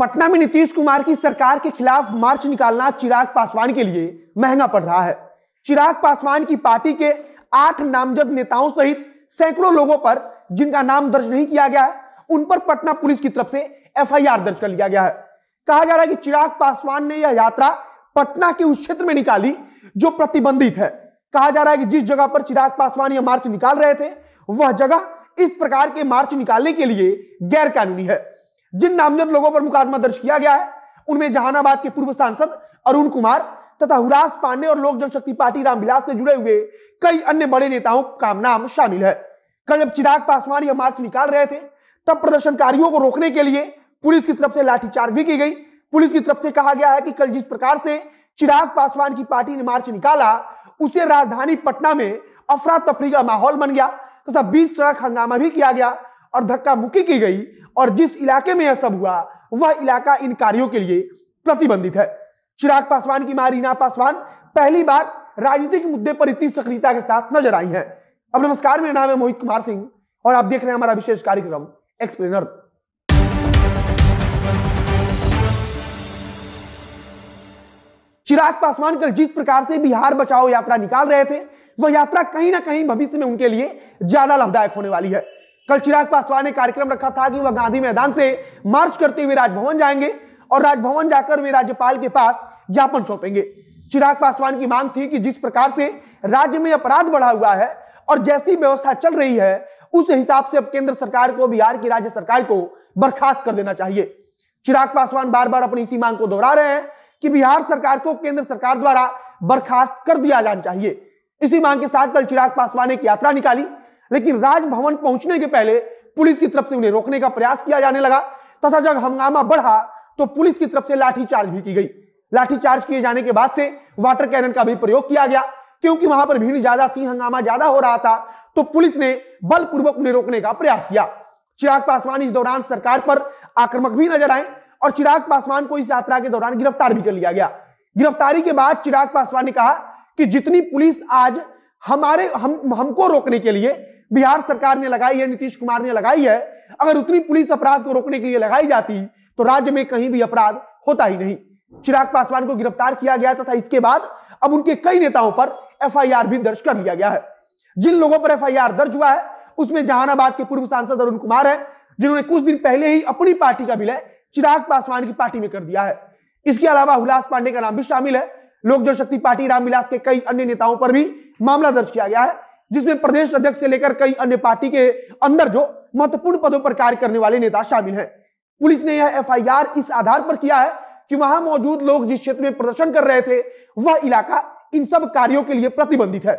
पटना में नीतीश कुमार की सरकार के खिलाफ मार्च निकालना चिराग पासवान के लिए महंगा पड़ रहा है। चिराग पासवान की पार्टी के 8 नामजद नेताओं सहित सैकड़ों लोगों पर जिनका नाम दर्ज नहीं किया गया है, उन पर पटना पुलिस की तरफ से एफआईआर दर्ज कर लिया गया है। कहा जा रहा है कि चिराग पासवान ने यह यात्रा पटना के उस क्षेत्र में निकाली जो प्रतिबंधित है। कहा जा रहा है कि जिस जगह पर चिराग पासवान यह मार्च निकाल रहे थे, वह जगह इस प्रकार के मार्च निकालने के लिए गैर कानूनी है। जिन नामजद लोगों पर मुकदमा दर्ज किया गया है, उनमें जहानाबाद के पूर्व सांसद अरुण कुमार तथा हुरास पांडे और लोक जनशक्ति पार्टी रामविलास से जुड़े हुए कई अन्य बड़े नेताओं का नाम शामिल है। कल जब चिराग पासवान यह मार्च निकाल रहे थे, तब प्रदर्शनकारियों को रोकने के लिए पुलिस की तरफ से लाठीचार्ज भी की गई। पुलिस की तरफ से कहा गया है कि कल जिस प्रकार से चिराग पासवान की पार्टी ने मार्च निकाला, उससे राजधानी पटना में अफरा तफरी का माहौल बन गया तथा बीच सड़क हंगामा भी किया गया और धक्का मुक्की की गई। और जिस इलाके में यह सब हुआ, वह इलाका इन कार्यों के लिए प्रतिबंधित है। चिराग पासवान की मां रीना पासवान पहली बार राजनीतिक मुद्दे पर इतनी सक्रियता के साथ नजर आई हैं। अब नमस्कार, मेरा नाम है मोहित कुमार सिंह और आप देख रहे हैं हमारा विशेष कार्यक्रम एक्सप्लेनर। चिराग पासवान कल जिस प्रकार से बिहार बचाओ यात्रा निकाल रहे थे, वह यात्रा कहीं ना कहीं भविष्य में उनके लिए ज्यादा लाभदायक होने वाली है। कल चिराग पासवान ने कार्यक्रम रखा था कि वह गांधी मैदान से मार्च करते हुए राजभवन जाएंगे और राजभवन जाकर वे राज्यपाल के पास ज्ञापन सौंपेंगे। चिराग पासवान की मांग थी कि जिस प्रकार से राज्य में अपराध बढ़ा हुआ है और जैसी व्यवस्था चल रही है, उस हिसाब से अब केंद्र सरकार को, बिहार की राज्य सरकार को बर्खास्त कर देना चाहिए। चिराग पासवान बार बार अपनी इसी मांग को दोहरा रहे हैं कि बिहार सरकार को केंद्र सरकार द्वारा बर्खास्त कर दिया जाना चाहिए। इसी मांग के साथ कल चिराग पासवान ने एक यात्रा निकाली, लेकिन राजभवन पहुंचने के पहले पुलिस की तरफ से उन्हें रोकने का प्रयास किया जाने लगा तथा जब हंगामा बढ़ा तो पुलिस की तरफ से लाठीचार्ज भी की गई। लाठीचार्ज किए जाने के बाद से वाटर कैनन का भी प्रयोग किया गया, क्योंकि वहां पर भीड़ ज्यादा थी, हंगामा ज्यादा हो रहा था, तो पुलिस ने बलपूर्वक उन्हें रोकने का प्रयास किया। चिराग पासवान इस दौरान सरकार पर आक्रामक भी नजर आए और चिराग पासवान को इस यात्रा के दौरान गिरफ्तार भी कर लिया गया। गिरफ्तारी के बाद चिराग पासवान ने कहा कि जितनी पुलिस आज हमको रोकने के लिए बिहार सरकार ने लगाई है, नीतीश कुमार ने लगाई है, अगर उतनी पुलिस अपराध को रोकने के लिए लगाई जाती तो राज्य में कहीं भी अपराध होता ही नहीं। चिराग पासवान को गिरफ्तार किया गया तथा इसके बाद अब उनके कई नेताओं पर एफआईआर भी दर्ज कर लिया गया है। जिन लोगों पर एफआईआर दर्ज हुआ है, उसमें जहानाबाद के पूर्व सांसद अरुण कुमार है, जिन्होंने कुछ दिन पहले ही अपनी पार्टी का विलय चिराग पासवान की पार्टी में कर दिया है। इसके अलावा हुलास पांडे का नाम भी शामिल है। लोक जनशक्ति पार्टी रामविलास के कई अन्य नेताओं पर भी मामला दर्ज किया गया है, जिसमें प्रदेश अध्यक्ष से लेकर कई अन्य पार्टी के अंदर जो महत्वपूर्ण पदों पर कार्य करने वाले नेता शामिल हैं। पुलिस ने यह एफआईआर इस आधार पर किया है कि वहां मौजूद लोग जिस क्षेत्र में प्रदर्शन कर रहे थे, वह इलाका इन सब कार्यों के लिए प्रतिबंधित है।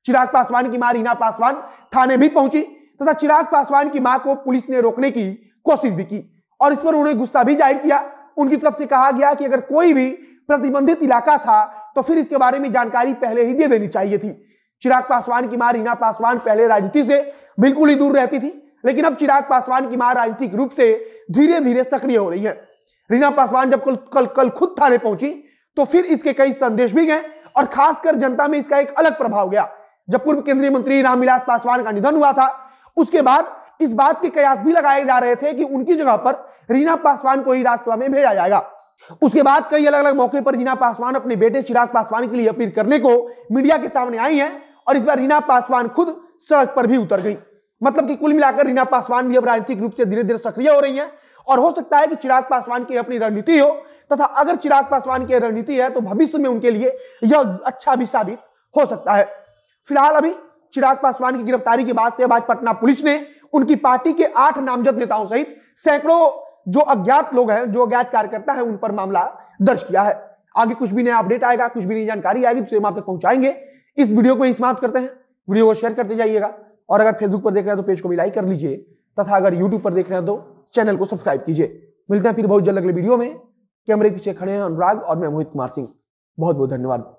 चिराग पासवान की मां रीना पासवान थाने भी पहुंची तथा चिराग पासवान की मां को पुलिस ने रोकने की कोशिश भी की और इस पर उन्होंने गुस्सा भी जाहिर किया। उनकी तरफ से कहा गया कि अगर कोई भी प्रतिबंधित इलाका था तो फिर इसके बारे में जानकारी पहले ही दे देनी चाहिए थी। चिराग पासवान की मां रीना पासवान पहले राजनीति से बिल्कुल ही दूर रहती थी, लेकिन अब चिराग पासवान की मां राजनीतिक रूप से धीरे धीरे सक्रिय हो रही है। रीना पासवान जब कल खुद थाने पहुंची तो फिर इसके कई संदेश भी गए और खासकर जनता में इसका एक अलग प्रभाव गया। जब पूर्व केंद्रीय मंत्री रामविलास पासवान का निधन हुआ था, उसके बाद इस बात के कयास भी लगाए जा रहे थे कि उनकी जगह पर रीना पासवान को ही राज्यसभा में भेजा जाएगा। उसके बाद कई अलग अलग मौके पर रीना पासवान अपने बेटे चिराग पासवान के लिए अपील करने को मीडिया के सामने आई हैं और इस बार रीना पासवान खुद सड़क पर भी उतर गई। मतलब कि कुल मिलाकर रीना पासवान भी अब राजनीतिक रूप से धीरे धीरे सक्रिय हो रही हैं और हो सकता है कि चिराग पासवान की अपनी रणनीति हो तथा अगर चिराग पासवान की रणनीति है तो भविष्य में उनके लिए यह अच्छा भी साबित हो सकता है। फिलहाल अभी चिराग पासवान की गिरफ्तारी के बाद से आज पटना पुलिस ने उनकी पार्टी के 8 नामजद नेताओं सहित सैकड़ों जो अज्ञात लोग हैं, जो अज्ञात कार्यकर्ता है, उन पर मामला दर्ज किया है। आगे कुछ भी नया अपडेट आएगा, कुछ भी नई जानकारी आएगी तो हम आप तक पहुंचाएंगे। इस वीडियो को समाप्त करते हैं। वीडियो को शेयर करते जाइएगा और अगर फेसबुक पर देख रहे हैं तो पेज को भी लाइक कर लीजिए तथा अगर यूट्यूब पर देख रहे हैं तो चैनल को सब्सक्राइब कीजिए। मिलते हैं फिर बहुत जल्द अगले वीडियो में। कैमरे के पीछे खड़े हैं अनुराग और मैं मोहित कुमार सिंह। बहुत बहुत धन्यवाद।